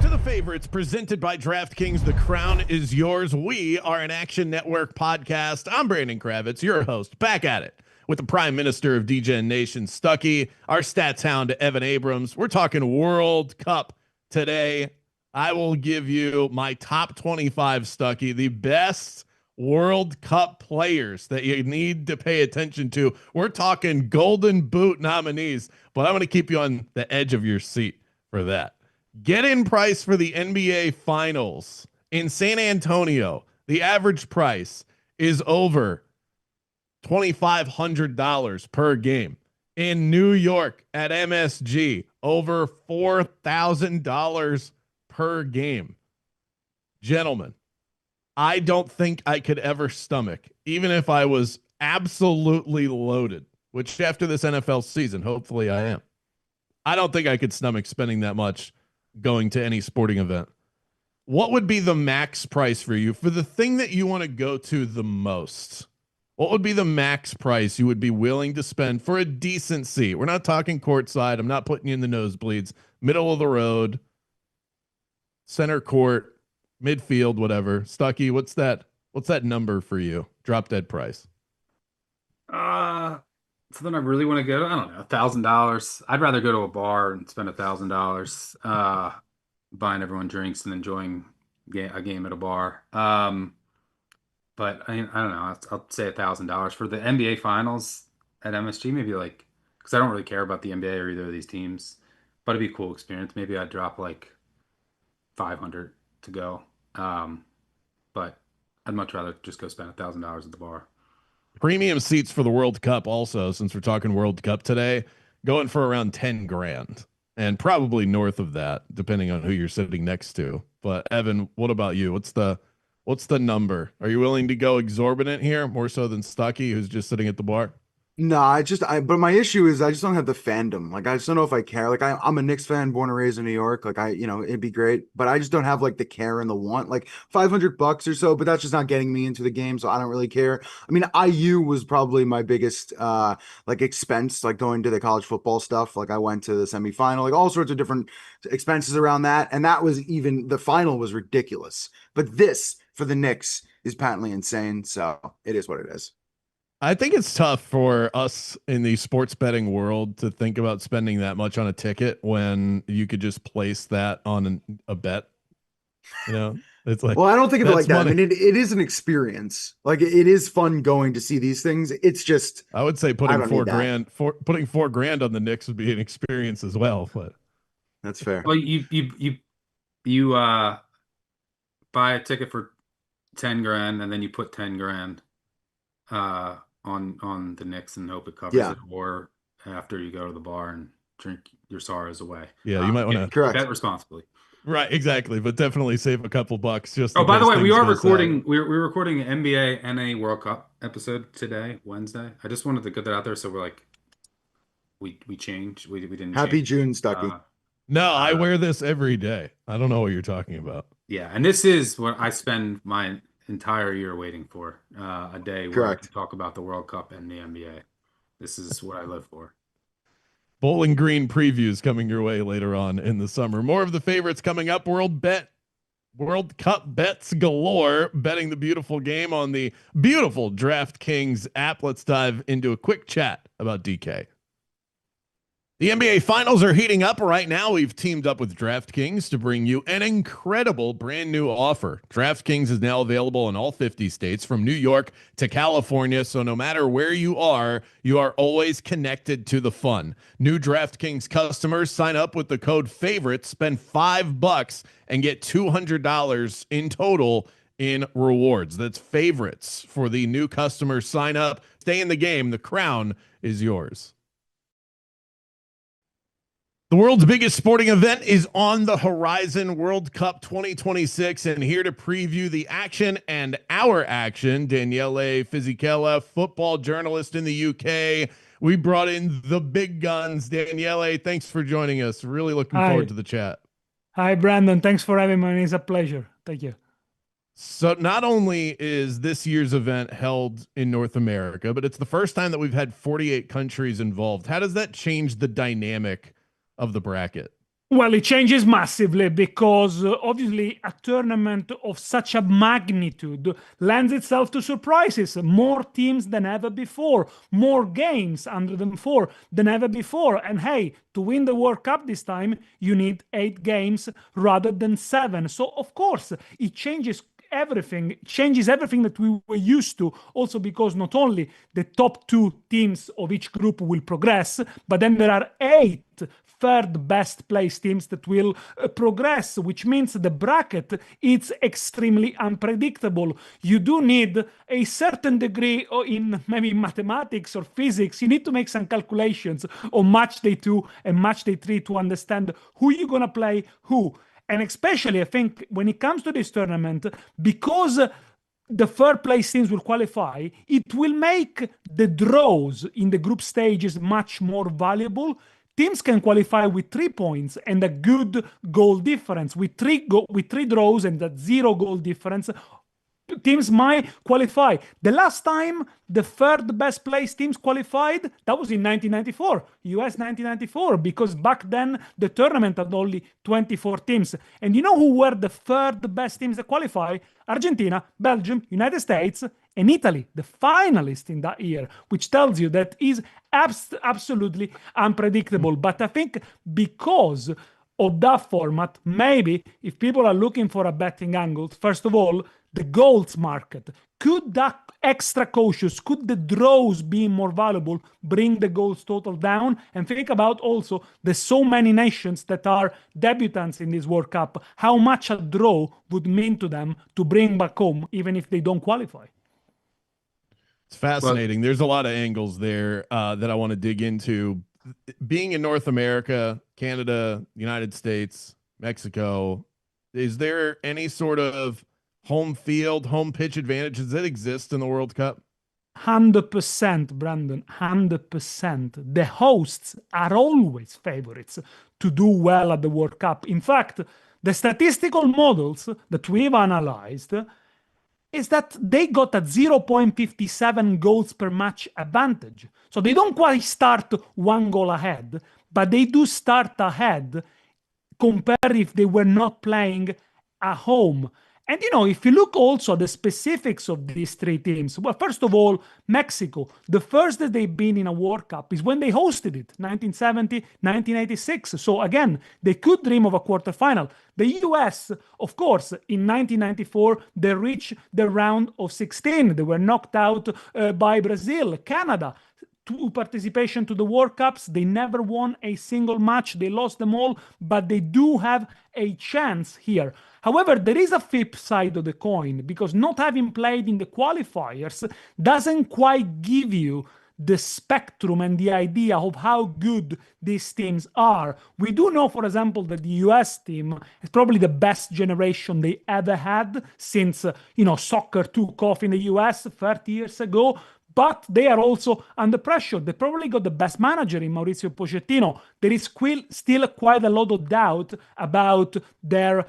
to the favorites presented by DraftKings. The crown is yours. We are an Action Network podcast. I'm Brandon Kravitz, your host, back at it with the Prime Minister of DGen Nation, Stuckey, our stats hound, Evan Abrams. We're talking World Cup today. I will give you my top 25, Stuckey, the best World Cup players that you need to pay attention to. We're talking Golden Boot nominees, but I'm going to keep you on the edge of your seat for that. Get-in price for the NBA Finals in San Antonio. The average price is over $2,500 per game. In New York at MSG, over $4,000 per game. Gentlemen, I don't think I could ever stomach, even if I was absolutely loaded, which after this NFL season, hopefully I am. I don't think I could stomach spending that much going to any sporting event. What would be the max price for you for the thing that you want to go to the most? What would be the max price you would be willing to spend for a decent seat? We're not talking courtside. I'm not putting you in the nosebleeds, middle of the road, center court, midfield, whatever. Stuckey, what's that number for you? Drop dead price. Something I really want to go to, I don't know, $1,000. I'd rather go to a bar and spend $1,000 buying everyone drinks and enjoying a game at a bar. But I don't know. I'll say $1,000 for the NBA Finals at MSG. Maybe because I don't really care about the NBA or either of these teams, but it'd be a cool experience. Maybe I'd drop like 500 to go. But I'd much rather just go spend $1,000 at the bar. Premium seats for the World Cup also, since we're talking World Cup today, going for around 10 grand and probably north of that, depending on who you're sitting next to. But Evan, what about you? What's the number? Are you willing to go exorbitant here, more so than Stuckey, who's just sitting at the bar? No, but my issue is I just don't have the fandom. Like, I just don't know if I care. Like, I'm a Knicks fan, born and raised in New York. Like, it'd be great, but I just don't have like the care and the want. Like $500 or so, but that's just not getting me into the game, so I don't really care. I mean, IU was probably my biggest like expense, like going to the college football stuff. Like, I went to the semifinal, like all sorts of different expenses around that, and that was even the final was ridiculous. But this for the Knicks is patently insane, so it is what it is. I think it's tough for us in the sports betting world to think about spending that much on a ticket when you could just place that on a bet. You know, it's like, well, I don't think of it like that. Money. I mean, it is an experience. Like, it is fun going to see these things. It's just, I would say putting putting $4,000 on the Knicks would be an experience as well. But that's fair. Well, you buy a ticket for 10 grand and then you put 10 grand on the Knicks and hope it covers it, or after you go to the bar and drink your sorrows away. Yeah, you might want to bet responsibly. Right, exactly, but definitely save a couple bucks. Just by the way, we are recording. We're recording an NBA NA World Cup episode today, Wednesday. I just wanted to get that out there, so we're like, we changed. We didn't. Happy June, Stuckey. No, I wear this every day. I don't know what you're talking about. Yeah, and this is what I spend my entire year waiting for, a day where I can talk about the World Cup and the NBA. This is what I live for. Bowling Green previews coming your way later on in the summer. More of the favorites coming up. World Cup bets galore, betting the beautiful game on the beautiful DraftKings app. Let's dive into a quick chat about DK. The NBA Finals are heating up right now. We've teamed up with DraftKings to bring you an incredible brand new offer. DraftKings is now available in all 50 states from New York to California. So no matter where you are always connected to the fun. New DraftKings customers sign up with the code FAVORITE, spend $5 and get $200 in total in rewards. That's favorites for the new customers. Sign up, stay in the game. The crown is yours. The world's biggest sporting event is on the horizon, World Cup 2026, and here to preview the action and our action, Daniele Fisichella, football journalist in the UK. We brought in the big guns. Daniele, thanks for joining us. Really looking forward to the chat. Hi, Brandon. Thanks for having me. It's a pleasure. Thank you. So not only is this year's event held in North America, but it's the first time that we've had 48 countries involved. How does that change the dynamic of the bracket? Well, it changes massively because obviously a tournament of such a magnitude lends itself to surprises. More teams than ever before, more games under them four than ever before. And hey, to win the World Cup this time, you need 8 games rather than 7. So, of course, it changes everything that we were used to, also because not only the top 2 teams of each group will progress, but then there are 8 third best placed teams that will progress, which means the bracket is extremely unpredictable. You do need a certain degree in maybe mathematics or physics. You need to make some calculations on match day 2 and match day 3 to understand who you're going to play who. And especially, I think, when it comes to this tournament, because the third place teams will qualify, it will make the draws in the group stages much more valuable. Teams can qualify with 3 points and a good goal difference. With three draws and that 0 goal difference, teams might qualify. The last time the third best placed teams qualified, that was in 1994, US 1994, because back then the tournament had only 24 teams. And you know who were the third best teams that qualify? Argentina, Belgium, United States, and Italy, the finalists in that year, which tells you that is absolutely unpredictable. But I think because of that format, maybe if people are looking for a betting angle, first of all, the goals market. Could that extra cautious, could the draws being more valuable bring the goals total down? And think about also there's so many nations that are debutants in this World Cup. How much a draw would mean to them to bring back home, even if they don't qualify? It's fascinating. There's a lot of angles there that I want to dig into. Being in North America, Canada, United States, Mexico, is there any sort of home field, home pitch advantages that exist in the World Cup? 100%, Brandon, 100%. The hosts are always favorites to do well at the World Cup. In fact, the statistical models that we've analyzed is that they got a 0.57 goals per match advantage. So they don't quite start 1 goal ahead, but they do start ahead compared if they were not playing at home. And, if you look also at the specifics of these 3 teams, well, first of all, Mexico, the first that they've been in a World Cup is when they hosted it, 1970, 1986. So again, they could dream of a quarterfinal. The US, of course, in 1994, they reached the round of 16. They were knocked out by Brazil. Canada, 2 participation to the World Cups. They never won a single match. They lost them all, but they do have a chance here. However, there is a flip side of the coin, because not having played in the qualifiers doesn't quite give you the spectrum and the idea of how good these teams are. We do know, for example, that the US team is probably the best generation they ever had since, soccer took off in the US 30 years ago. But they are also under pressure. They probably got the best manager in Mauricio Pochettino. There is still quite a lot of doubt about their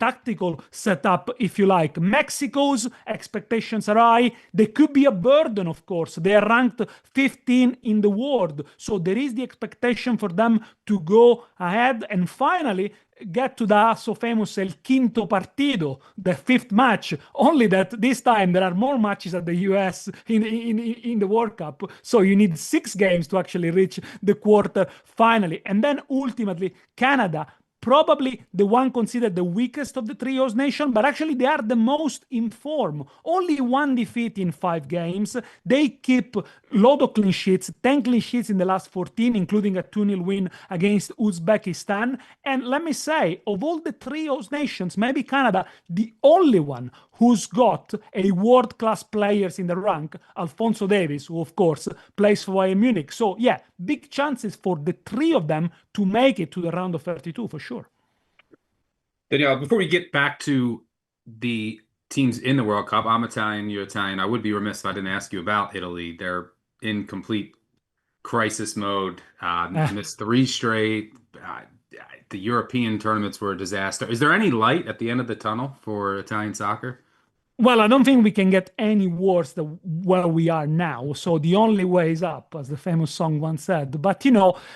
tactical setup, if you like. Mexico's expectations are high. They could be a burden, of course. They are ranked 15 in the world. So there is the expectation for them to go ahead and finally get to the so famous El Quinto Partido, the 5th match. Only that this time there are more matches at the US in the World Cup. So you need 6 games to actually reach the quarter finally. And then ultimately, Canada, probably the one considered the weakest of the 3 host nations, but actually they are the most informed. Only 1 defeat in 5 games. They keep a lot of clean sheets, 10 clean sheets in the last 14, including a 2-0 win against Uzbekistan. And let me say, of all the 3 host nations, maybe Canada, the only one who's got a world-class players in the rank, Alphonso Davies, who of course plays for Bayern Munich. So yeah, big chances for the 3 of them to make it to the round of 32 for sure. Danielle, before we get back to the teams in the World Cup, I'm Italian, you're Italian. I would be remiss if I didn't ask you about Italy. They're in complete crisis mode, missed 3 straight. The European tournaments were a disaster. Is there any light at the end of the tunnel for Italian soccer? Well, I don't think we can get any worse than where we are now. So the only way is up, as the famous song once said. But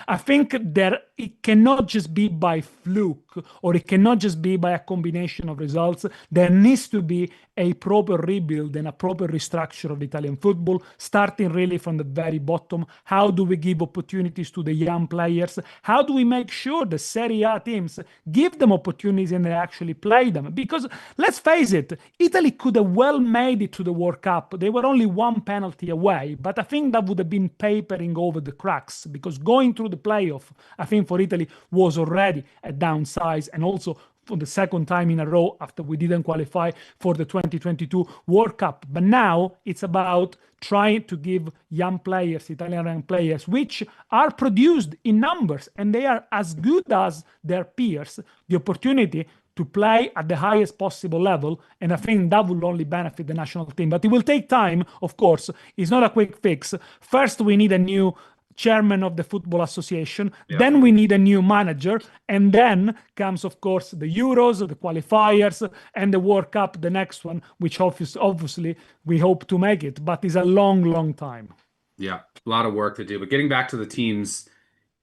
I think that it cannot just be by fluke, or it cannot just be by a combination of results. There needs to be a proper rebuild and a proper restructure of Italian football, starting really from the very bottom. How do we give opportunities to the young players? How do we make sure the Serie A teams give them opportunities and they actually play them? Because let's face it, Italy could have well made it to the World Cup. They were only one penalty away, but I think that would have been papering over the cracks, because going through the playoff, I think for Italy was already a downsize, and also for the second time in a row after we didn't qualify for the 2022 World Cup. But now it's about trying to give young players, Italian young players, which are produced in numbers and they are as good as their peers, the opportunity to play at the highest possible level. And I think that will only benefit the national team. But it will take time, of course. It's not a quick fix. First, we need a new chairman of the Football Association. Yeah. Then we need a new manager. And then comes, of course, the Euros, the qualifiers, and the World Cup, the next one, which obviously we hope to make it. But it's a long, long time. Yeah, a lot of work to do. But getting back to the teams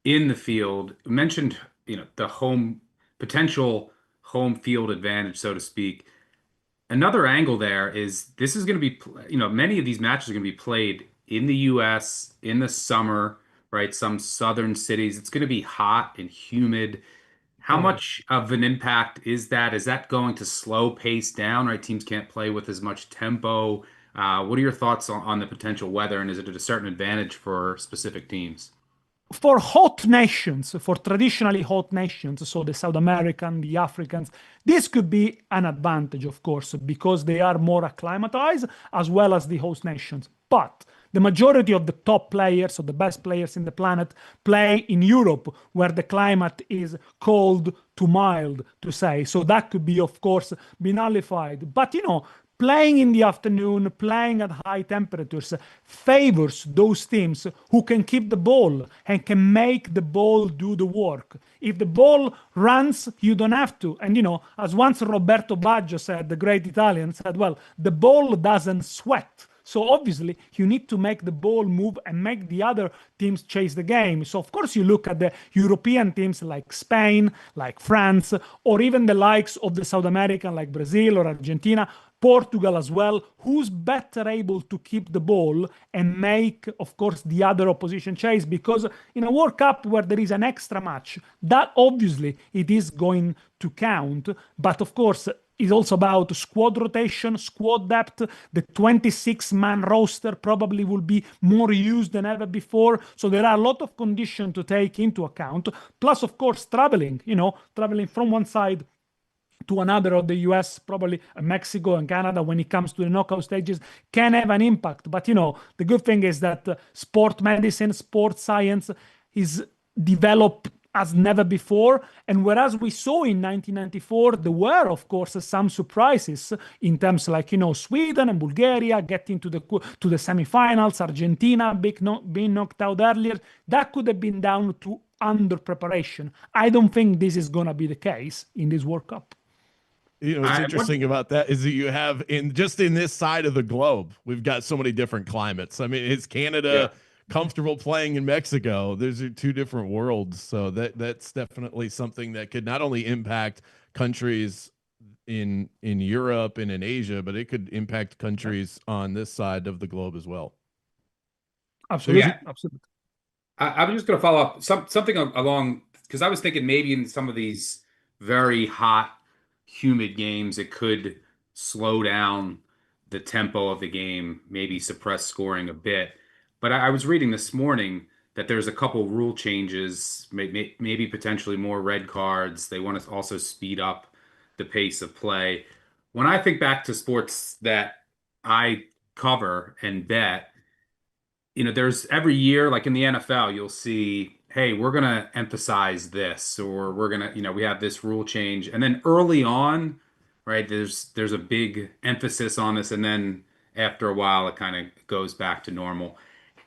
in the field, you mentioned, the potential home field advantage, so to speak. Another angle there is this is going to be, many of these matches are going to be played in the US in the summer, right? Some southern cities. It's going to be hot and humid. How much of an impact is that? Is that going to slow pace down, right? Teams can't play with as much tempo. What are your thoughts on the potential weather, and is it a certain advantage for specific teams? For hot nations, for traditionally hot nations, so the South American, the Africans, this could be an advantage, of course, because they are more acclimatized, as well as the host nations. But the majority of the top players, or the best players in the planet, play in Europe, where the climate is cold to mild, to say. So that could be, of course, be nullified. But playing in the afternoon, playing at high temperatures, favors those teams who can keep the ball and can make the ball do the work. If the ball runs, you don't have to. And, as once Roberto Baggio said, the great Italian, said, well, the ball doesn't sweat. So obviously, you need to make the ball move and make the other teams chase the game. So of course, you look at the European teams like Spain, like France, or even the likes of the South American like Brazil or Argentina, Portugal as well, who's better able to keep the ball and make, of course, the other opposition chase. Because in a World Cup where there is an extra match, that obviously it is going to count. But of course, it's also about squad rotation, squad depth. The 26-man roster probably will be more used than ever before. So there are a lot of conditions to take into account. Plus, of course, traveling from one side to another of the US, probably Mexico and Canada, when it comes to the knockout stages, can have an impact. But, the good thing is that sport medicine, sports science is developed as never before. And whereas we saw in 1994, there were, of course, some surprises in terms like, Sweden and Bulgaria getting to the semifinals, Argentina being knocked out earlier. That could have been down to under preparation. I don't think this is going to be the case in this World Cup. What's interesting about that is that you have in this side of the globe, we've got so many different climates. I mean, is Canada comfortable playing in Mexico? Those are two different worlds. So that's definitely something that could not only impact countries in Europe and in Asia, but it could impact countries on this side of the globe as well. Absolutely. Yeah. Absolutely. I was just going to follow up something along, because I was thinking maybe in some of these very hot, humid games, it could slow down the tempo of the game, maybe suppress scoring a bit. But I was reading this morning that there's a couple rule changes, maybe potentially more red cards. They want to also speed up the pace of play. When I think back to sports that I cover and bet, there's every year, like in the NFL, you'll see, hey, we're going to emphasize this, or we're going to, we have this rule change. And then early on, right, there's a big emphasis on this. And then after a while, it kind of goes back to normal.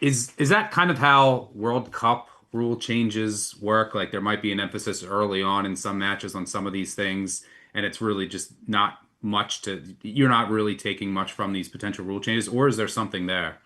Is that kind of how World Cup rule changes work? Like there might be an emphasis early on in some matches on some of these things, and it's really just not you're not really taking much from these potential rule changes, or is there something there?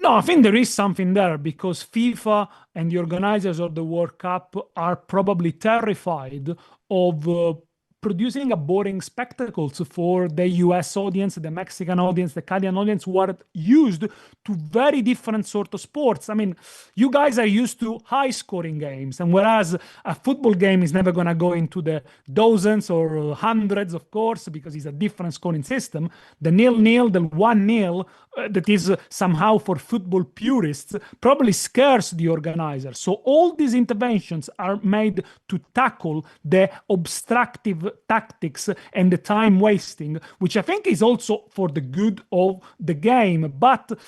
No, I think there is something there because FIFA and the organizers of the World Cup are probably terrified of producing a boring spectacles for the US audience, the Mexican audience, the Canadian audience who are used to very different sort of sports. I mean, you guys are used to high scoring games, and whereas a football game is never going to go into the dozens or hundreds, of course, because it's a different scoring system. The 0-0, the 1-0, that is somehow for football purists, probably scares the organizer. So all these interventions are made to tackle the obstructive tactics and the time wasting, which I think is also for the good of the game. But,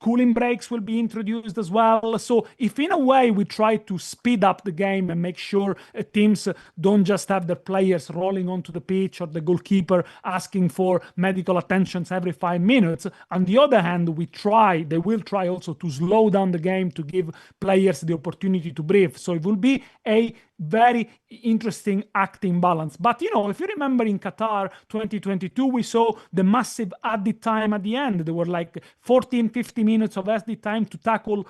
cooling breaks will be introduced as well. So if in a way we try to speed up the game and make sure teams don't just have their players rolling onto the pitch or the goalkeeper asking for medical attentions every 5 minutes, on the other hand, they will try also to slow down the game to give players the opportunity to breathe. So it will be a very interesting acting balance. But if you remember in Qatar 2022, we saw the massive added time at the end. There were like 14-50 minutes of added time to tackle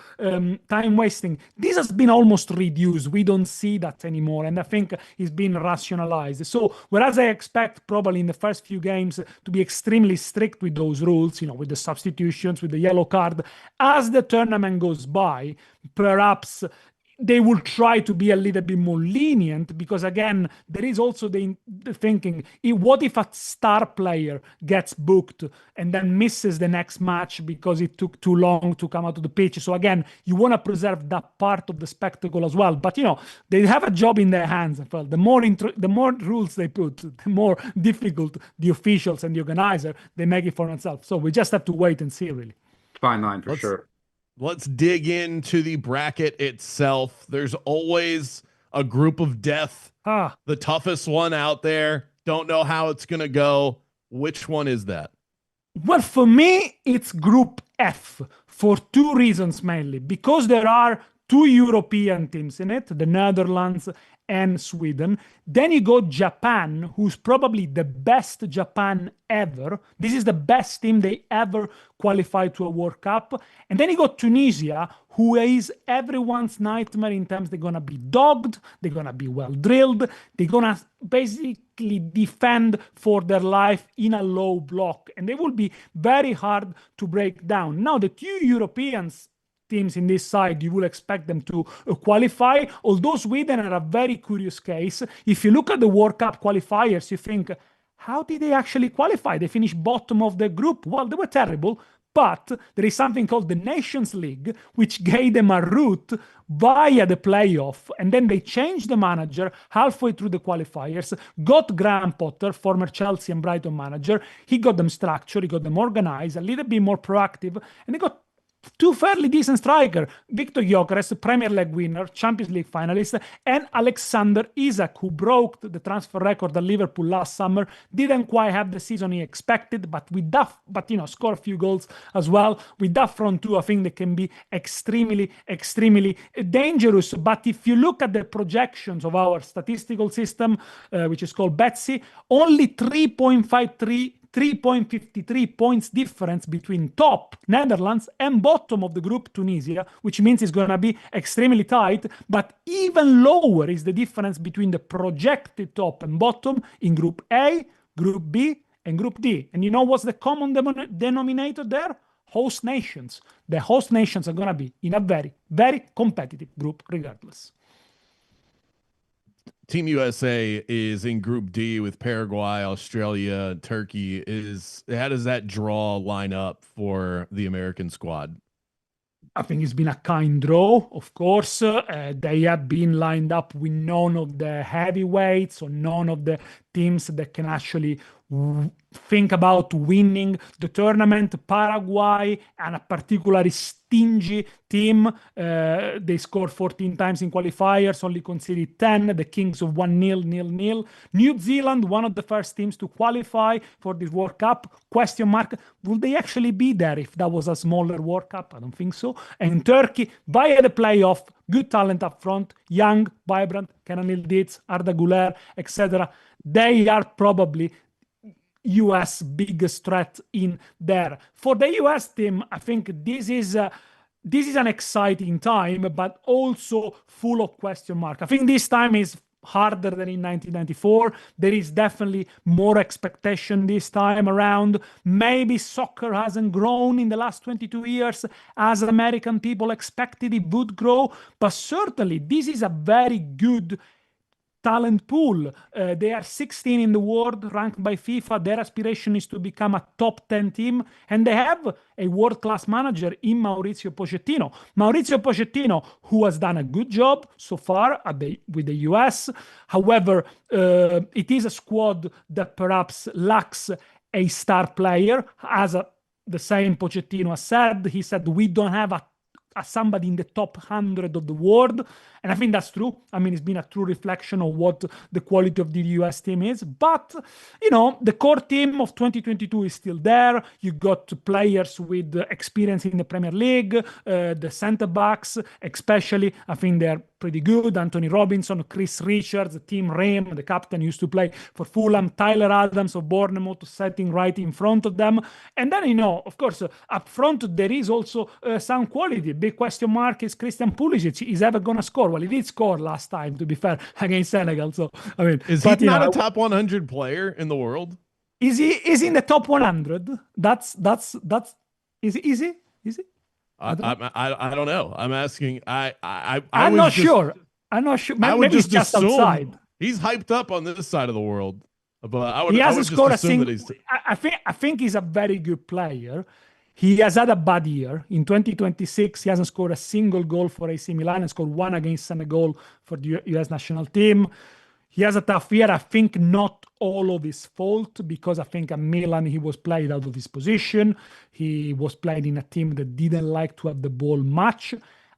time wasting. This has been almost reduced. We don't see that anymore, and I think it's been rationalized. So whereas I expect probably in the first few games to be extremely strict with those rules, with the substitutions, with the yellow card, as the tournament goes by, perhaps they will try to be a little bit more lenient, because again, there is also the thinking, what if a star player gets booked and then misses the next match because it took too long to come out of the pitch? So again, you want to preserve that part of the spectacle as well. But they have a job in their hands. Well, the more rules they put, the more difficult the officials and the organizer they make it for themselves. So we just have to wait and see, really. Fine line for sure. Let's dig into the bracket itself. There's always a group of death. The toughest one out there. Don't know how it's going to go. Which one is that? Well, for me, it's Group F for 2 reasons mainly. Because there are 2 European teams in it, the Netherlands and Sweden. Then you got Japan, who's probably the best Japan ever. This is the best team they ever qualified to a World Cup. And then you got Tunisia, who is everyone's nightmare in terms they're going to be dogged, they're going to be well drilled, they're going to basically defend for their life in a low block. And they will be very hard to break down. Now, the 2 Europeans teams in this side, you will expect them to qualify, although Sweden are a very curious case. If you look at the World Cup qualifiers, you think, how did they actually qualify? They finished bottom of the group. Well, they were terrible, but there is something called the Nations League, which gave them a route via the playoff, and then they changed the manager halfway through the qualifiers, got Graham Potter, former Chelsea and Brighton manager. He got them structured, he got them organized, a little bit more proactive, and they got 2 fairly decent strikers, Victor Gyökeres, Premier League winner, Champions League finalist, and Alexander Isak, who broke the transfer record at Liverpool last summer. Didn't quite have the season he expected, but score a few goals as well. With that front 2, I think they can be extremely, extremely dangerous. But if you look at the projections of our statistical system, which is called Betsy, only 3.53 points difference between top Netherlands and bottom of the group Tunisia, which means it's going to be extremely tight. But even lower is the difference between the projected top and bottom in Group A, Group B, and Group D. And you know what's the common denominator there? Host nations. The host nations are going to be in a very, very competitive group regardless. Team USA is in Group D with Paraguay, Australia, Turkey. How does that draw line up for the American squad? I think it's been a kind draw, of course. They have been lined up with none of the heavyweights or none of the teams that can actually think about winning the tournament. Paraguay and a particularly stingy team. They scored 14 times in qualifiers, only conceded 10. The Kings of 1-0, 0-0. New Zealand, one of the first teams to qualify for this World Cup. Question mark, will they actually be there if that was a smaller World Cup? I don't think so. And Turkey, via the playoff, good talent up front, young, vibrant, Kenan Yildiz, Arda Güler, etc. They are probably US biggest threat in there. For the US team, I think this is an exciting time, but also full of question mark. I think this time is harder than in 1994. There is definitely more expectation this time around. Maybe soccer hasn't grown in the last 22 years as American people expected it would grow, but certainly this is a very good talent pool. They are 16 in the world ranked by FIFA. Their aspiration is to become a top 10 team, and they have a world-class manager in Maurizio Pochettino. Maurizio Pochettino, who has done a good job so far with the US. However, it is a squad that perhaps lacks a star player. The same Pochettino has said, he said, we don't have somebody in the top 100 of the world. And I think that's true. I mean, it's been a true reflection of what the quality of the US team is. But, the core team of 2022 is still there. You got players with experience in the Premier League, the centre backs, especially, I think they're pretty good. Anthony Robinson, Chris Richards, Tim Ream, the captain, used to play for Fulham, Tyler Adams of Bournemouth, sitting right in front of them. And then, of course, up front, there is also some quality. Big question mark is Christian Pulisic. Is ever going to score? Well, he did score last time, to be fair, against Senegal. So, I mean, is he not a top 100 player in the world? Is he in the top 100? Is he? I don't know. I'm asking. I'm not sure. Maybe he's just outside. He's hyped up on this side of the world, but he hasn't scored a single. I think he's a very good player. He has had a bad year. In 2026, he hasn't scored a single goal for AC Milan and scored one against Senegal for the US national team. He has a tough year. I think not all of his fault, because I think at Milan he was played out of his position. He was played in a team that didn't like to have the ball much.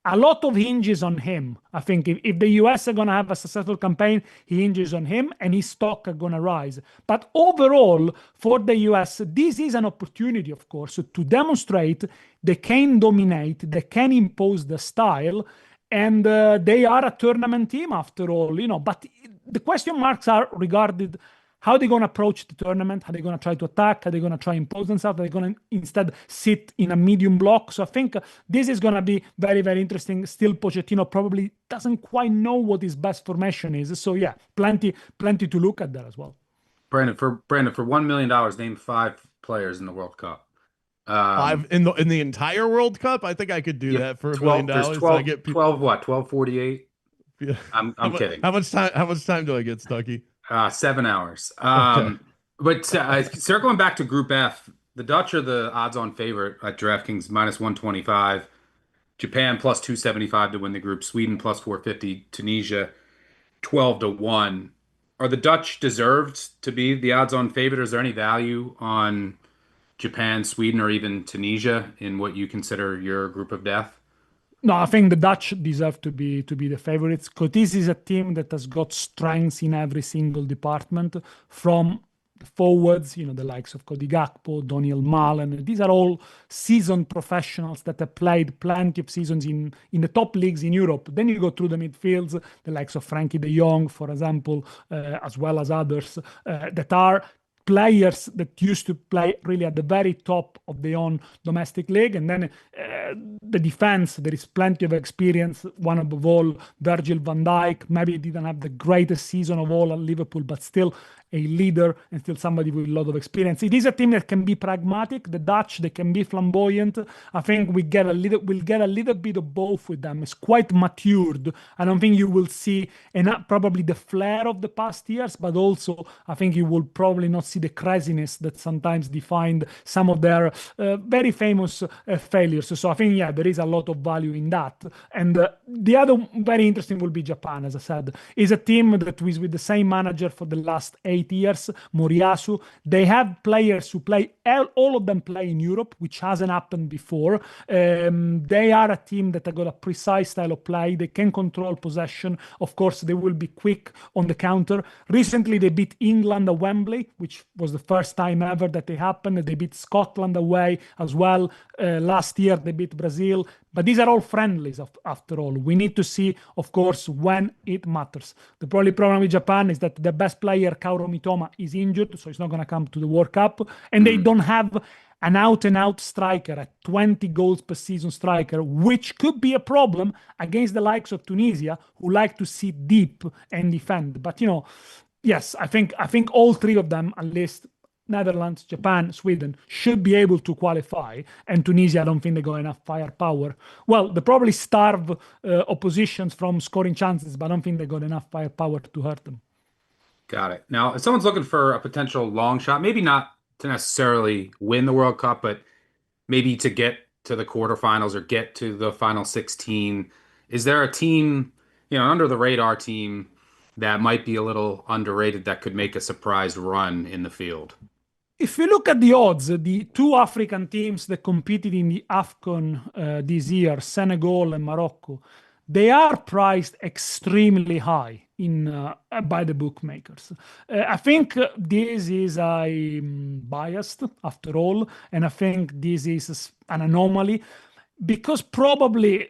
A lot of hinges on him. I think if the US are going to have a successful campaign, he hinges on him and his stock are going to rise. But overall, for the US, this is an opportunity, of course, to demonstrate they can dominate, they can impose the style, and they are a tournament team after all, But the question marks are regarded how they're going to approach the tournament, how they're going to try to attack, how they're going to try to impose themselves, they're going to instead sit in a medium block. So I think this is going to be very, very interesting. Still, Pochettino probably doesn't quite know what his best formation is. So yeah, plenty to look at there as well. Brandon, for $1 million, name 5 players in the World Cup. 5 in the entire World Cup? I think I could do that for $1 million. There's 12, I get 12 what? 12:48? Yeah. I'm kidding. How much time do I get, Stucky? 7 hours. Okay. But circling back to Group F, the Dutch are the odds-on favorite at DraftKings -125, Japan +275 to win the group, Sweden +450, Tunisia 12-1. Are the Dutch deserved to be the odds-on favorite? Is there any value on Japan, Sweden, or even Tunisia in what you consider your group of death? No, I think the Dutch deserve to be the favorites, because this is a team that has got strengths in every single department, from the forwards, the likes of Cody Gakpo, Daniel Malen. These are all seasoned professionals that have played plenty of seasons in the top leagues in Europe. Then you go through the midfields, the likes of Frankie de Jong, for example, as well as others that are players that used to play really at the very top of their own domestic league. And then the defense, there is plenty of experience. One above all, Virgil van Dijk. Maybe he didn't have the greatest season of all at Liverpool, but still a leader and still somebody with a lot of experience. It is a team that can be pragmatic. The Dutch, they can be flamboyant. I think we'll get a little bit of both with them. It's quite matured. I don't think you will see probably the flair of the past years, but also I think you will probably not see the craziness that sometimes defined some of their very famous failures. So I think, yeah, there is a lot of value in that. And the other very interesting will be Japan, as I said. Is a team that was with the same manager for the last 8 years, Moriyasu. They have players who play, all of them play in Europe, which hasn't happened before. They are a team that have got a precise style of play. They can control possession. Of course, they will be quick on the counter. Recently, they beat England at Wembley, which was the first time ever that they happened. They beat Scotland away as well. Last year, they beat Brazil. But these are all friendlies, after all. We need to see, of course, when it matters. The only problem with Japan is that the best player, Kaoru Kaoru Mitoma is injured, so he's not going to come to the World Cup. And they don't have an out-and-out striker, a 20 goals per season striker, which could be a problem against the likes of Tunisia, who like to sit deep and defend. But, yes, I think all three of them, at least Netherlands, Japan, Sweden, should be able to qualify. And Tunisia, I don't think they got enough firepower. Well, they probably starve oppositions from scoring chances, but I don't think they got enough firepower to hurt them. Got it. Now, if someone's looking for a potential long shot, maybe not to necessarily win the World Cup, but maybe to get to the quarterfinals or get to the final 16, is there a team, under the radar team that might be a little underrated that could make a surprise run in the field? If you look at the odds, the two African teams that competed in the AFCON this year, Senegal and Morocco, they are priced extremely high by the bookmakers. I think this is biased after all, and I think this is an anomaly because probably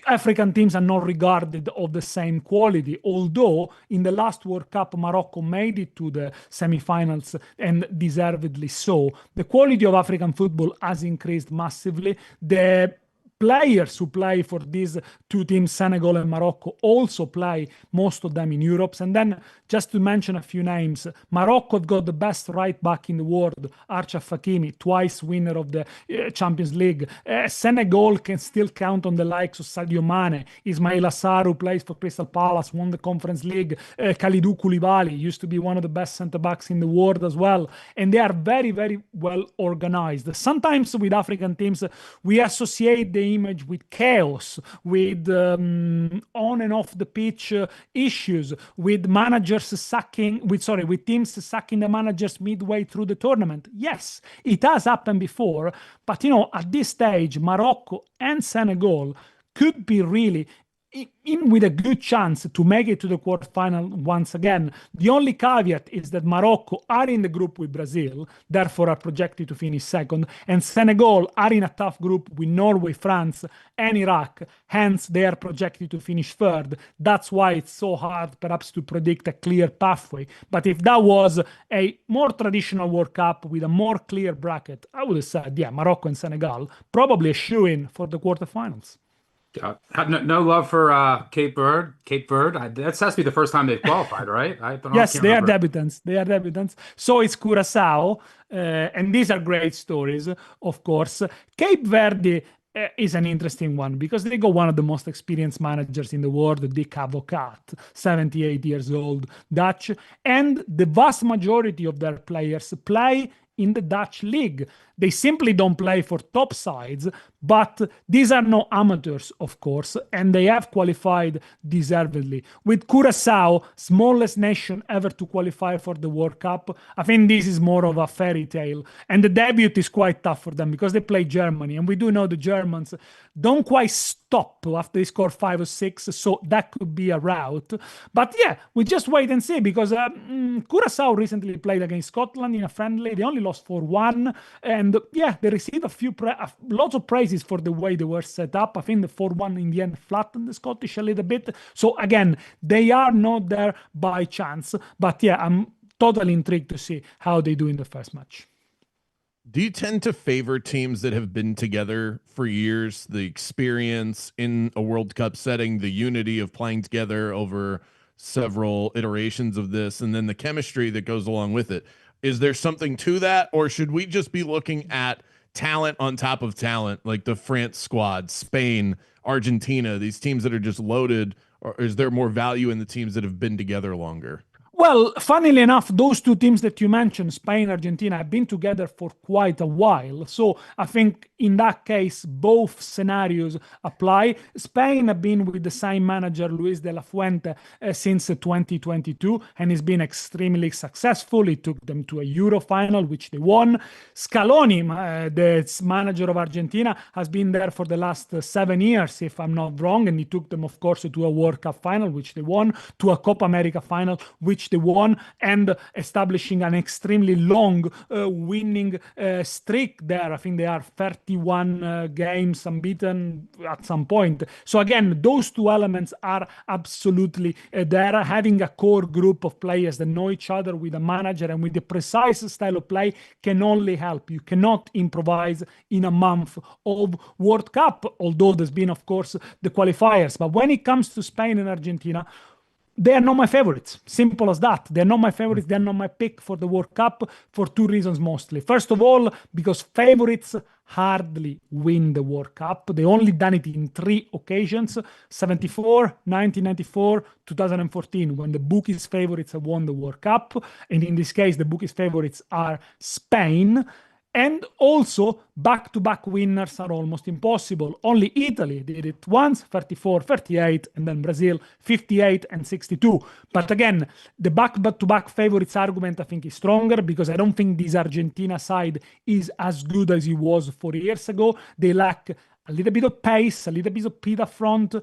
African teams are not regarded of the same quality, although in the last World Cup, Morocco made it to the semifinals and deservedly so. The quality of African football has increased massively. The players who play for these two teams, Senegal and Morocco, also play, most of them in Europe. And then, just to mention a few names, Morocco have got the best right back in the world, Achraf Hakimi, twice winner of the Champions League. Senegal can still count on the likes of Sadio Mane, Ismail Assar, who plays for Crystal Palace, won the Conference League, Kalidou Koulibaly, used to be one of the best centre-backs in the world as well. And they are very, very well organized. Sometimes with African teams, we associate the image with chaos, with on and off the pitch issues, with with teams sacking the managers midway through the tournament. Yes, it has happened before, but at this stage, Morocco and Senegal could be really in with a good chance to make it to the quarterfinal once again. The only caveat is that Morocco are in the group with Brazil, therefore are projected to finish second, and Senegal are in a tough group with Norway, France, and Iraq, hence they are projected to finish third. That's why it's so hard perhaps to predict a clear pathway. But if that was a more traditional World Cup with a more clear bracket, I would have said, yeah, Morocco and Senegal, probably a shoo-in for the quarterfinals. No love for Cape Verde. That has to be the first time they've qualified, right? Yes, they are debutants. So it's Curacao, and these are great stories, of course. Cape Verde is an interesting one because they got one of the most experienced managers in the world, Dick Advocaat, 78 years old, Dutch, and the vast majority of their players play in the Dutch league. They simply don't play for top sides, but these are no amateurs, of course, and they have qualified deservedly. With Curacao, smallest nation ever to qualify for the World Cup, I think this is more of a fairy tale. And the debut is quite tough for them because they play Germany, and we do know the Germans don't quite stop after they score 5 or 6, so that could be a route. But yeah, we just wait and see because Curacao recently played against Scotland in a friendly. They only lost 4-1, and yeah, they received lots of praises for the way they were set up. I think the 4-1 in the end flattened the Scottish a little bit. So again, they are not there by chance. But yeah, I'm totally intrigued to see how they do in the first match. Do you tend to favor teams that have been together for years, the experience in a World Cup setting, the unity of playing together over several iterations of this, and then the chemistry that goes along with it? Is there something to that, or should we just be looking at talent on top of talent, like the France squad, Spain, Argentina, these teams that are just loaded, or is there more value in the teams that have been together longer? Well, funnily enough, those two teams that you mentioned, Spain, Argentina, have been together for quite a while. So I think in that case, both scenarios apply. Spain have been with the same manager, Luis de la Fuente, since 2022, and he's been extremely successful. He took them to a Euro final, which they won. Scaloni, the manager of Argentina, has been there for the last 7 years, if I'm not wrong, and he took them, of course, to a World Cup final, which they won, to a Copa America final, which which they won, and establishing an extremely long winning streak there. I think they are 31 games unbeaten at some point. So again, those two elements are absolutely there. Having a core group of players that know each other with a manager and with the precise style of play can only help. You cannot improvise in a month of World Cup, although there's been, of course, the qualifiers. But when it comes to Spain and Argentina, they are not my favorites. Simple as that. They're not my favorites. They're not my pick for the World Cup for two reasons mostly. First of all, because favorites hardly win the World Cup. They only done it in 3 occasions: 74, 1994, 2014, when the bookies' favorites have won the World Cup. And in this case, the bookies' favorites are Spain. And also, back-to-back winners are almost impossible. Only Italy did it once, 34, 38, and then Brazil, 58 and 62. But again, the back-to-back favorites argument, I think, is stronger, because I don't think this Argentina side is as good as it was 4 years ago. They lack a little bit of pace, a little bit of speed up front.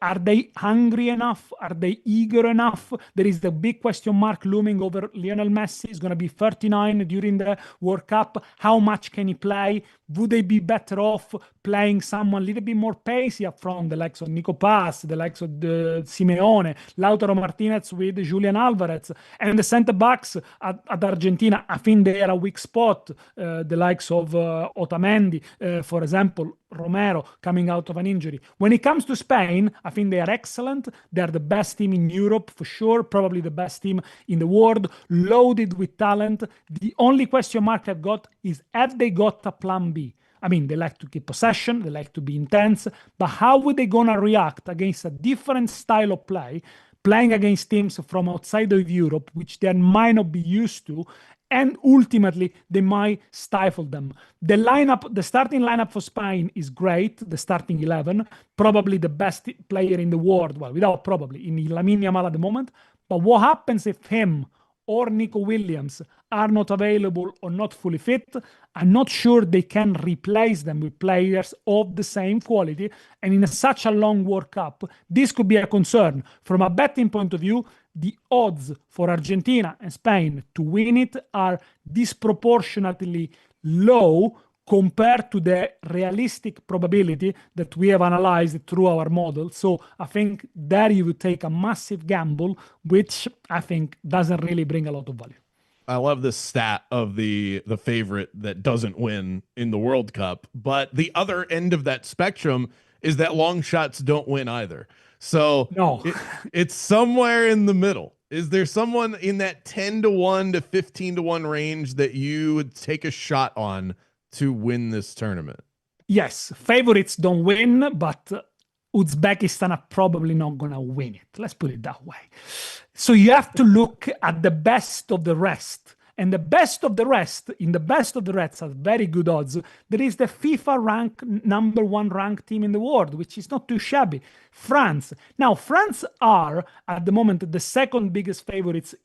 Are they hungry enough? Are they eager enough? There is the big question mark looming over Lionel Messi. He's going to be 39 during the World Cup. How much can he play? Would they be better off playing someone a little bit more pacey up front, the likes of Nico Paz, the likes of Simeone, Lautaro Martinez with Julian Alvarez, and the centre backs at Argentina? I think they are a weak spot. The likes of Otamendi, for example, Romero coming out of an injury. When it comes to Spain, I think they are excellent. They are the best team in Europe for sure, probably the best team in the world, loaded with talent. The only question mark I've got is, have they got a plan B? I mean, they like to keep possession, they like to be intense, but how would they gonna react against a different style of play, playing against teams from outside of Europe, which they might not be used to, and ultimately they might stifle them? The starting lineup for Spain is great. The starting 11, probably the best player in the world. Well, without probably, in Lamine Yamal at the moment. But what happens if him or Nico Williams are not available or not fully fit? I'm not sure they can replace them with players of the same quality. And in such a long World Cup, this could be a concern. From a betting point of view, the odds for Argentina and Spain to win it are disproportionately low compared to the realistic probability that we have analyzed through our model. So I think there you would take a massive gamble, which I think doesn't really bring a lot of value. I love this stat of the favorite that doesn't win in the World Cup, but the other end of that spectrum is that long shots don't win either. So no, it's somewhere in the middle. Is there someone in that 10-1 to 15-1 range that you would take a shot on to win this tournament? Yes, favorites don't win, but Uzbekistan are probably not going to win it. Let's put it that way. So you have to look at the best of the rest. And the best of the rest, in the best of the rest, are very good odds. There is the FIFA number 1 ranked team in the world, which is not too shabby, France. Now, France are, at the moment, the second biggest favorites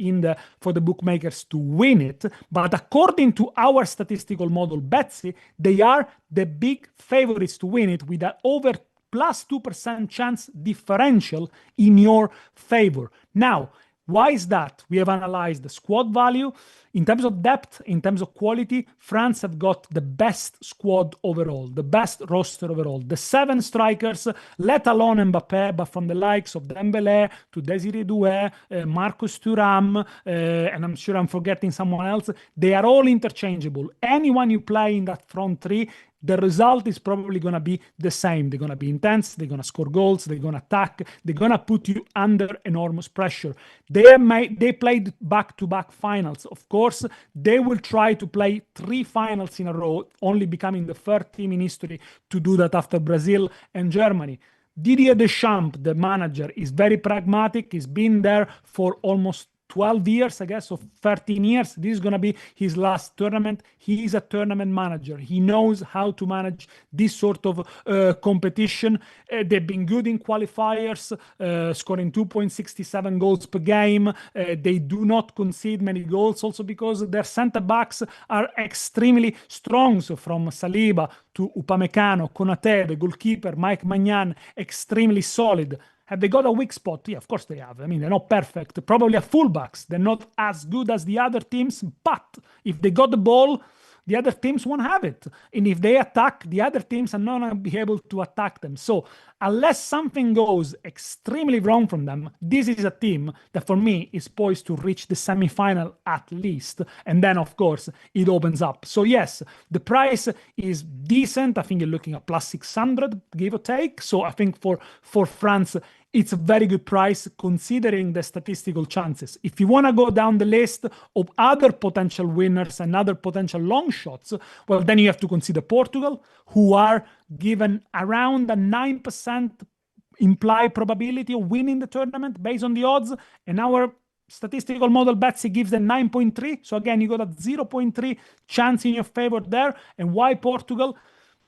for the bookmakers to win it. But according to our statistical model, Betsy, they are the big favorites to win it with an over plus 2% chance differential in your favor. Now, why is that? We have analyzed the squad value. In terms of depth, in terms of quality, France have got the best squad overall, the best roster overall. The 7 strikers, let alone Mbappé, but from the likes of Dembélé to Désiré Doué, Marcus Thuram, and I'm sure I'm forgetting someone else, they are all interchangeable. Anyone you play in that front 3, the result is probably going to be the same. They're going to be intense. They're going to score goals. They're going to attack. They're going to put you under enormous pressure. They played back-to-back finals. Of course, they will try to play 3 finals in a row, only becoming the 3rd team in history to do that after Brazil and Germany. Didier Deschamps, the manager, is very pragmatic. He's been there for almost 12 years, I guess, or 13 years. This is going to be his last tournament. He is a tournament manager. He knows how to manage this sort of competition. They've been good in qualifiers, scoring 2.67 goals per game. They do not concede many goals, also because their centre-backs are extremely strong. So from Saliba to Upamecano, Konate, the goalkeeper, Mike Maignan, extremely solid. Have they got a weak spot? Yeah, of course they have. I mean, they're not perfect. Probably a fullbacks. They're not as good as the other teams, but if they got the ball, the other teams won't have it. And if they attack, the other teams are not going to be able to attack them. So unless something goes extremely wrong from them, this is a team that for me is poised to reach the semifinal at least. And then, of course, it opens up. So yes, the price is decent. I think you're looking at plus 600, give or take. So I think for France, it's a very good price considering the statistical chances. If you want to go down the list of other potential winners and other potential long shots, well, then you have to consider Portugal, who are given around a 9% implied probability of winning the tournament based on the odds. And our statistical model bets it gives them 9.3. So again, you got a 0.3 chance in your favor there. And why Portugal?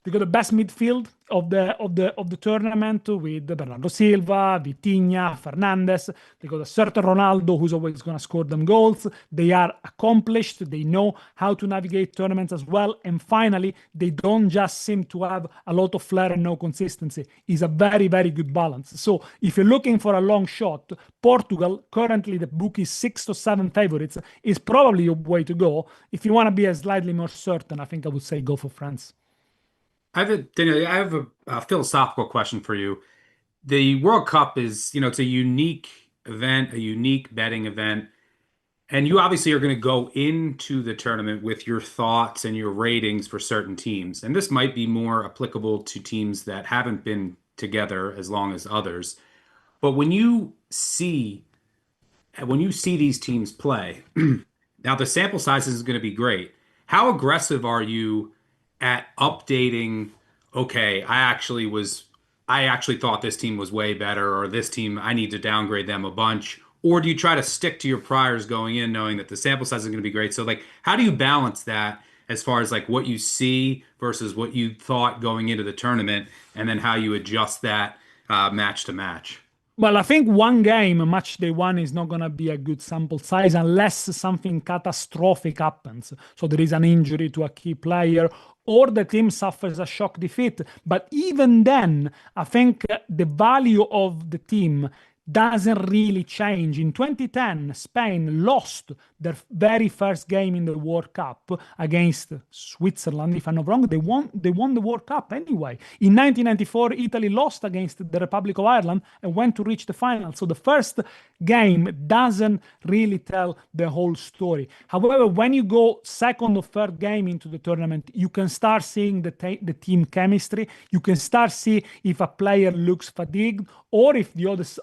They got the best midfield of the tournament with Bernardo Silva, Vitinha, Fernandes. They got a certain Ronaldo who's always going to score them goals. They are accomplished. They know how to navigate tournaments as well. And finally, they don't just seem to have a lot of flair and no consistency. It's a very, very good balance. So if you're looking for a long shot, Portugal, currently the book is 6 to 7 favorites, is probably your way to go. If you want to be a slightly more certain, I think I would say go for France. Daniel, I have a philosophical question for you. The World Cup is, it's a unique event, a unique betting event. And you obviously are going to go into the tournament with your thoughts and your ratings for certain teams. And this might be more applicable to teams that haven't been together as long as others. But when you see these teams play, now the sample size is going to be great. How aggressive are you at updating, okay, I actually thought this team was way better, or this team, I need to downgrade them a bunch? Or do you try to stick to your priors going in, knowing that the sample size is going to be great? So like, how do you balance that as far as like what you see versus what you thought going into the tournament, and then how you adjust that match to match? Well, I think one game, match day one, is not going to be a good sample size unless something catastrophic happens. So there is an injury to a key player, or the team suffers a shock defeat. But even then, I think the value of the team doesn't really change. In 2010, Spain lost their very first game in the World Cup against Switzerland. If I'm not wrong, they won the World Cup anyway. In 1994, Italy lost against the Republic of Ireland and went to reach the final. So the first game doesn't really tell the whole story. However, when you go second or third game into the tournament, you can start seeing the team chemistry. You can start see if a player looks fatigued, or if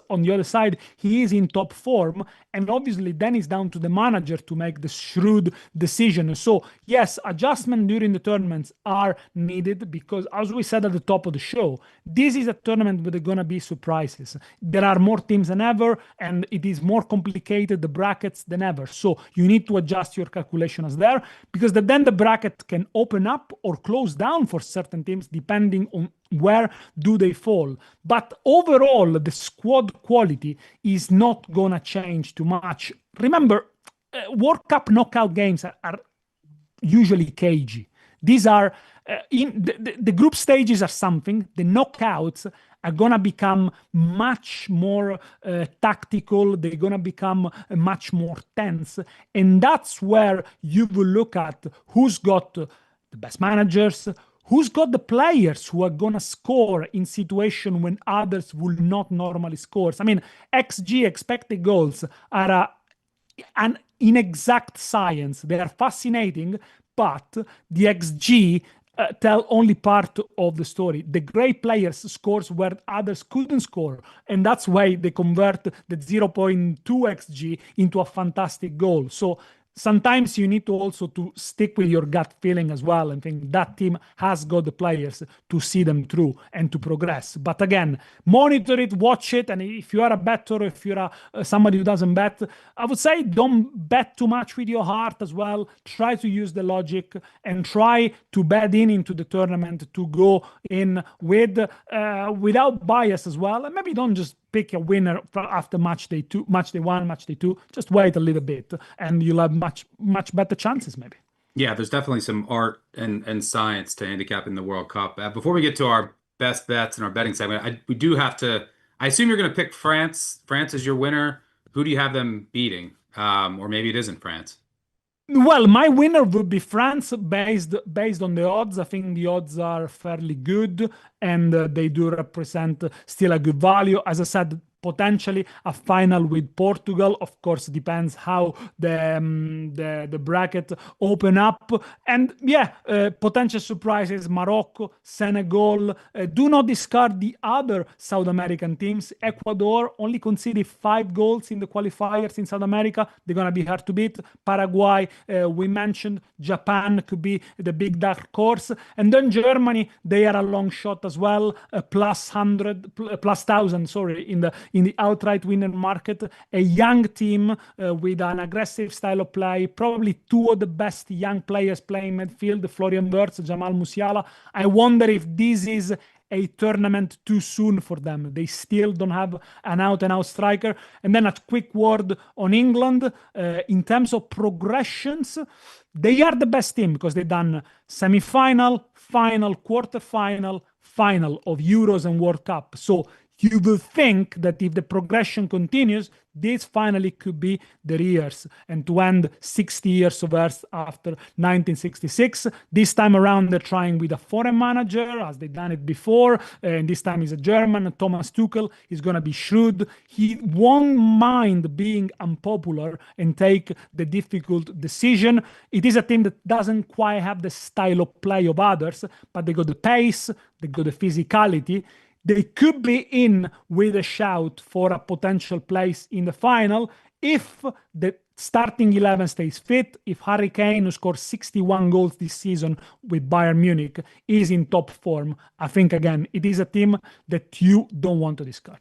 on the other side he is in top form. And obviously then it's down to the manager to make the shrewd decision. So yes, adjustment during the tournaments are needed, because as we said at the top of the show, this is a tournament where there are going to be surprises. There are more teams than ever, and it is more complicated, the brackets, than ever. So you need to adjust your calculations there, because then the bracket can open up or close down for certain teams depending on where do they fall. But overall, the squad quality is not going to change too much. Remember, World Cup knockout games are usually cagey. These are in the group stages are something. The knockouts are going to become much more tactical. They're going to become much more tense. And that's where you will look at who's got the best managers, who's got the players who are going to score in situation when others will not normally score. I mean, XG, expected goals, are an inexact science. They are fascinating, but the XG tell only part of the story. The great players scores where others couldn't score, and that's why they convert the 0.2 XG into a fantastic goal. So sometimes you need to also to stick with your gut feeling as well, and think that team has got the players to see them through and to progress. But again, monitor it, watch it, and if you are a bettor, if you're somebody who doesn't bet, I would say don't bet too much with your heart as well. Try to use the logic and try to bet into the tournament, to go in with without bias as well, and maybe don't just pick a winner after match day one, match day two. Just wait a little bit, and you'll have much better chances, maybe. Yeah, there's definitely some art and science to handicapping the World Cup. Before we get to our best bets and our betting segment, we do have to I assume you're going to pick France. France is your winner. Who do you have them beating? Or maybe it isn't France. Well, my winner would be France based on the odds. I think the odds are fairly good, and they do represent still a good value. As I said, potentially a final with Portugal. Of course, depends how the bracket open up. And yeah, potential surprises: Morocco, Senegal. Do not discard the other South American teams. Ecuador only conceded 5 goals in the qualifiers in South America. They're gonna be hard to beat. Paraguay, we mentioned. Japan could be the big dark horse, and then Germany. They are a long shot as well. Plus 100, plus 1,000. Sorry, in the outright winner market. A young team with an aggressive style of play. Probably 2 of the best young players playing midfield: Florian Wirtz, Jamal Musiala. I wonder if this is a tournament too soon for them. They still don't have an out-and-out striker. And then a quick word on England. In terms of progressions, they are the best team because they've done semi-final, final, quarter-final, final of Euros and World Cup. So you will think that if the progression continues, this finally could be their years, and to end 60 years of Earth after 1966. This time around, they're trying with a foreign manager, as they've done it before, and this time is a German, Thomas Tuchel. He's going to be shrewd. He won't mind being unpopular and take the difficult decision. It is a team that doesn't quite have the style of play of others, but they got the pace, they got the physicality. They could be in with a shout for a potential place in the final if the starting 11 stays fit, if Harry Kane, who scored 61 goals this season with Bayern Munich, is in top form. I think, again, it is a team that you don't want to discard.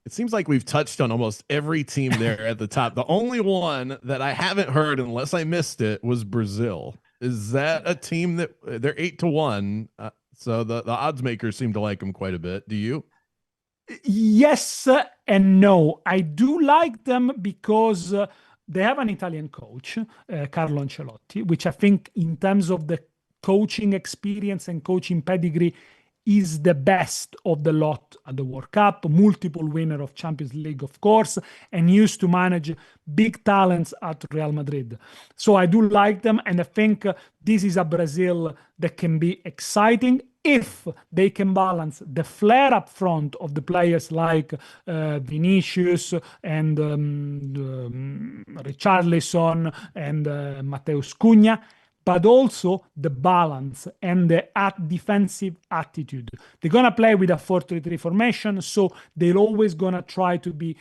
It seems like we've touched on almost every team there at the top. The only one that I haven't heard, unless I missed it, was Brazil. Is that a team that they're 8-1? So the odds makers seem to like them quite a bit. Do you? Yes and no. I do like them because they have an Italian coach, Carlo Ancelotti, which I think in terms of the coaching experience and coaching pedigree is the best of the lot at the World Cup, multiple winner of Champions League, of course, and used to manage big talents at Real Madrid. So I do like them, and I think this is a Brazil that can be exciting if they can balance the flair up front of the players like Vinicius and Richarlison and Mateus Cunha, but also the balance and the defensive attitude. They're going to play with a 4-3-3 formation, so they're always going to try to be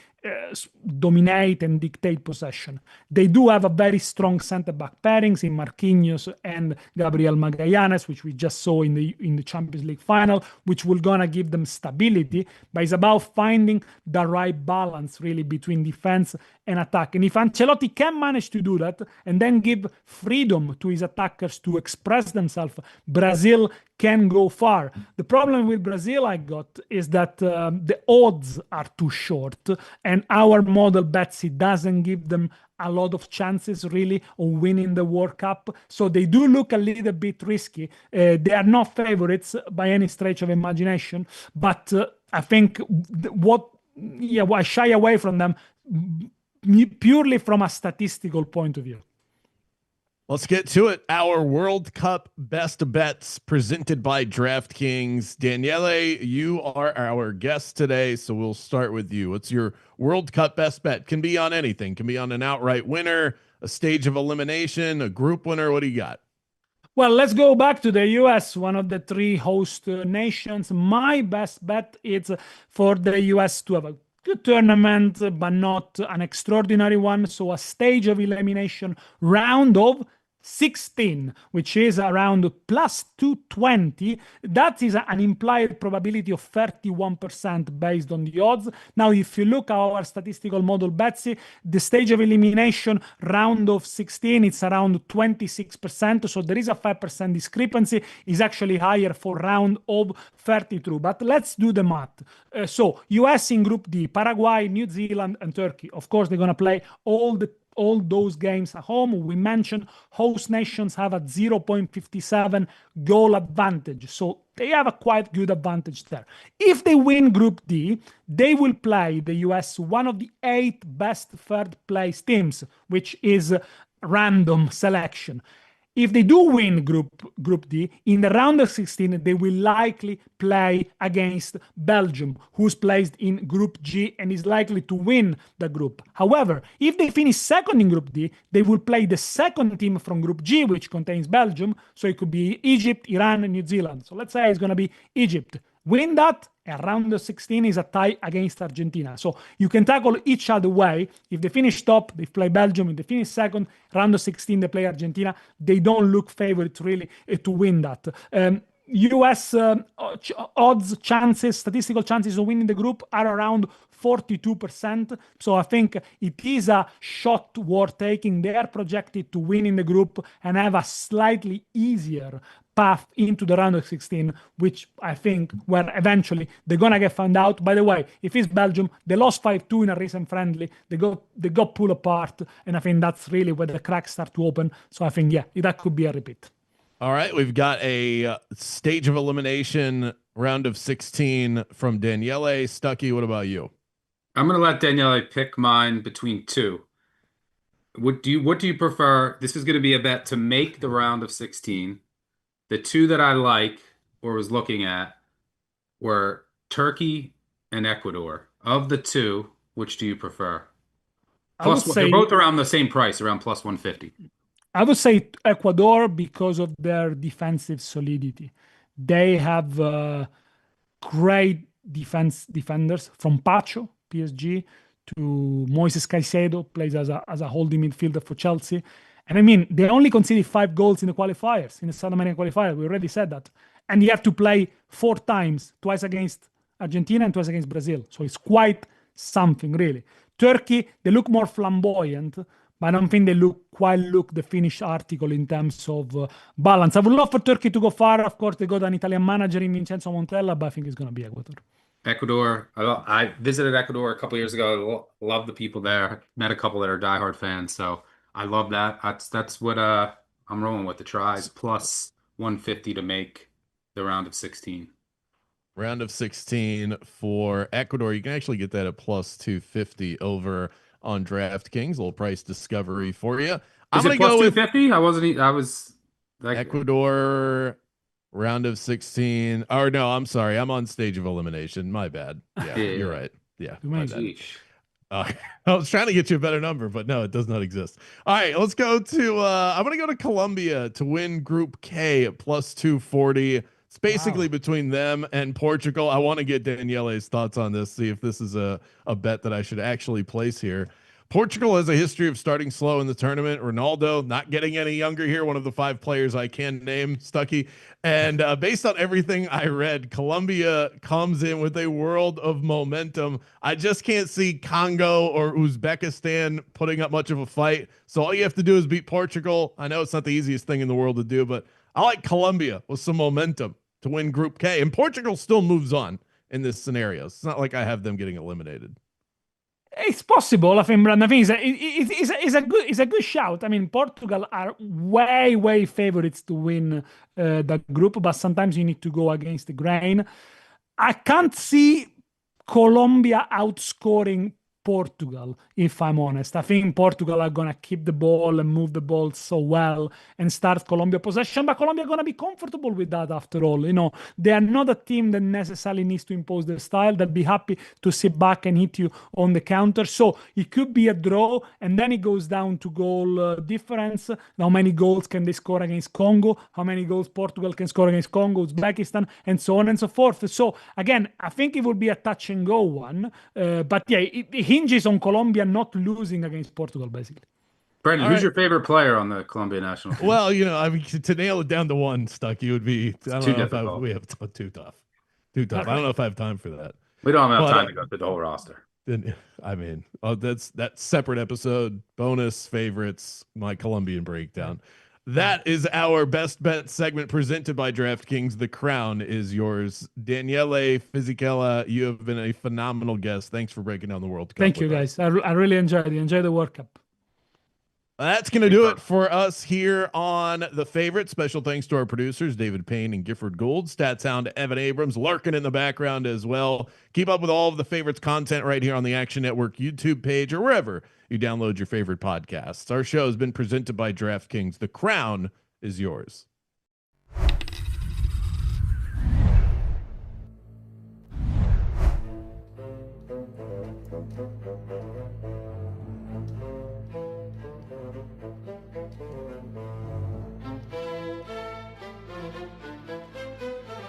dominate and dictate possession. They do have a very strong center-back pairings in Marquinhos and Gabriel Magallanes, which we just saw in the Champions League final, which will gonna give them stability, but it's about finding the right balance really between defense and attack. And if Ancelotti can manage to do that and then give freedom to his attackers to express themselves, Brazil can go far. The problem with Brazil I got is that the odds are too short, and our model Betsy doesn't give them a lot of chances really of winning the World Cup. So they do look a little bit risky. They are not favorites by any stretch of imagination, but I think I shy away from them purely from a statistical point of view. Let's get to it. Our World Cup best bets presented by DraftKings. Daniele, you are our guest today, so we'll start with you. What's your World Cup best bet? Can be on anything. Can be on an outright winner, a stage of elimination, a group winner. What do you got? Well, let's go back to the US, one of the 3 host nations. My best bet is for the US to have a good tournament, but not an extraordinary one. So a stage of elimination, round of 16, which is around plus 220. That is an implied probability of 31% based on the odds. Now, if you look at our statistical model, Betsy, the stage of elimination, round of 16, it's around 26%. So there is a 5% discrepancy. It's actually higher for round of 32. But let's do the math. So US in Group D, Paraguay, New Zealand, and Turkey. Of course, they're going to play all the all those games at home. We mentioned host nations have a 0.57 goal advantage, so they have a quite good advantage there. If they win Group D, they will play the US, one of the 8 best third place teams, which is random selection. If they do win Group D, in the round of 16, they will likely play against Belgium, who's placed in Group G and is likely to win the group. However, if they finish second in Group D, they will play the second team from Group G, which contains Belgium. So it could be Egypt, Iran, and New Zealand. So let's say it's going to be Egypt. Win that, and round of 16 is a tie against Argentina. So you can tackle each other way. If they finish top, they play Belgium. If they finish second, round of 16, they play Argentina. They don't look favorites really to win that. US odds, chances, statistical chances of winning the group are around 42%. So I think it is a shot worth taking. They are projected to win in the group and have a slightly easier path into the round of 16, which I think where eventually they're gonna get found out. By the way, if it's Belgium, they lost 5-2 in a recent friendly. They got pulled apart, and I think that's really where the cracks start to open. So I think that could be a repeat. All right, we've got a stage of elimination round of 16 from Daniele. Stuckey, what about you? I'm gonna let Daniele pick mine between two. What do you prefer? This is gonna be a bet to make the round of 16. The two that I like or was looking at were Turkey and Ecuador. Of the two, which do you prefer? They're both around the same price, around plus 150. I would say Ecuador because of their defensive solidity. They have great defenders from Pacho, PSG, to Moises Caicedo, plays as a holding midfielder for Chelsea. And I mean, they only conceded 5 goals in the qualifiers, in the South American qualifier. We already said that. And you have to play 4 times, twice against Argentina and twice against Brazil. So it's quite something, really. Turkey, they look more flamboyant, but I don't think they look the finished article in terms of balance. I would love for Turkey to go far. Of course, they got an Italian manager in Vincenzo Montella, but I think it's going to be Ecuador. Ecuador, I visited Ecuador a couple years ago. I love the people there. Met a couple that are diehard fans, so I love that. That's what I'm rolling with. The tries plus 150 to make the round of 16. Round of 16 for Ecuador. You can actually get that at plus 250 over on DraftKings. A little price discovery for you. I'm going to go with 250. I was like Ecuador round of 16. Or no, I'm sorry. I'm on stage of elimination. My bad. Yeah, you're right. Yeah. My bad. I was trying to get you a better number, but no, it does not exist. All right, let's go to I'm going to go to Colombia to win Group K at plus 240. It's basically between them and Portugal. I want to get Daniele's thoughts on this, see if this is a bet that I should actually place here. Portugal has a history of starting slow in the tournament. Ronaldo not getting any younger here, one of the 5 players I can name, Stuckey. And based on everything I read, Colombia comes in with a world of momentum. I just can't see Congo or Uzbekistan putting up much of a fight. So all you have to do is beat Portugal. I know it's not the easiest thing in the world to do, but I like Colombia with some momentum to win Group K. And Portugal still moves on in this scenario. It's not like I have them getting eliminated. It's possible. I think, Brandon, it's a good shout. I mean, Portugal are way favorites to win the group, but sometimes you need to go against the grain. I can't see Colombia outscoring Portugal, if I'm honest. I think Portugal are going to keep the ball and move the ball so well and start Colombia possession, but Colombia are going to be comfortable with that after all. You know, they are not a team that necessarily needs to impose their style. They'll be happy to sit back and hit you on the counter. So it could be a draw, and then it goes down to goal difference. How many goals can they score against Congo? How many goals Portugal can score against Congo, Uzbekistan, and so on and so forth. So again, I think it will be a touch and go one. But yeah, it hinges on Colombia not losing against Portugal, basically. Brendan, who's your favorite player on the Colombia national team? Well, you know, I mean, to nail it down to one, Stuckey, would be I don't know if we have too tough. I don't know if I have time for that. We don't have enough time to go through the whole roster. I mean, that's that separate episode, bonus favorites, my Colombian breakdown. That is our best bet segment presented by DraftKings. The crown is yours. Daniele Fisichella, you have been a phenomenal guest. Thanks for breaking down the World Cup. Thank you, guys. I really enjoyed it. Enjoy the World Cup. That's going to do it for us here on The Favorite. Special thanks to our producers, David Payne and Gifford Gould. Stat sound to Evan Abrams, lurking in the background as well. Keep up with all of The Favorite's content right here on the Action Network YouTube page or wherever you download your favorite podcasts. Our show has been presented by DraftKings. The crown is yours.